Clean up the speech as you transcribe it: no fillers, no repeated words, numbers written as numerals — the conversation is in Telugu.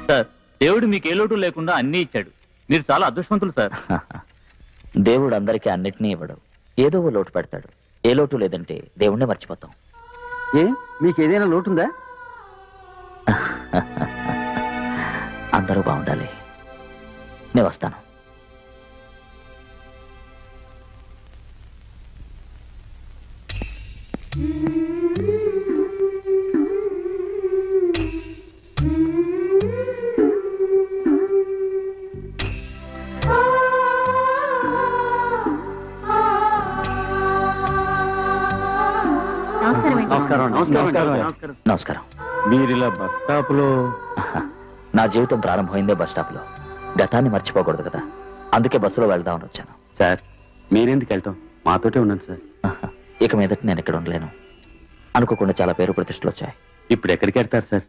సార్ దేవుడు మీకు ఏ లోటు లేకుండా అన్నీ ఇచ్చాడు. మీరు చాలా అదృష్టవంతులు సార్. దేవుడు అందరికీ అన్నిటినీ ఇవ్వడు, ఏదో ఓ లోటు పెడతాడు. ఏ లోటు లేదంటే దేవుణ్ణే మర్చిపోతాం. ఏ మీకు ఏదైనా లోటుందా? అందరూ బాగుండాలి. నేను వస్తాను. నమస్కారం. మీరిలా బస్ స్టాప్ లో? నా జీవితం ప్రారంభమైందే బస్ స్టాప్ లో. గతాన్ని మర్చిపోకూడదు కదా, అందుకే బస్సులో వెళ్దామని వచ్చాను. సార్ మీరెందుకు వెళ్తాం, మాతోటే ఉన్నాను సార్. ఇక మీదట నేను ఇక్కడ ఉండలేను. అనుకోకుండా చాలా పేరు ప్రతిష్టలు వచ్చాయి. ఇప్పుడు ఎక్కడికి వెళ్తారు సార్?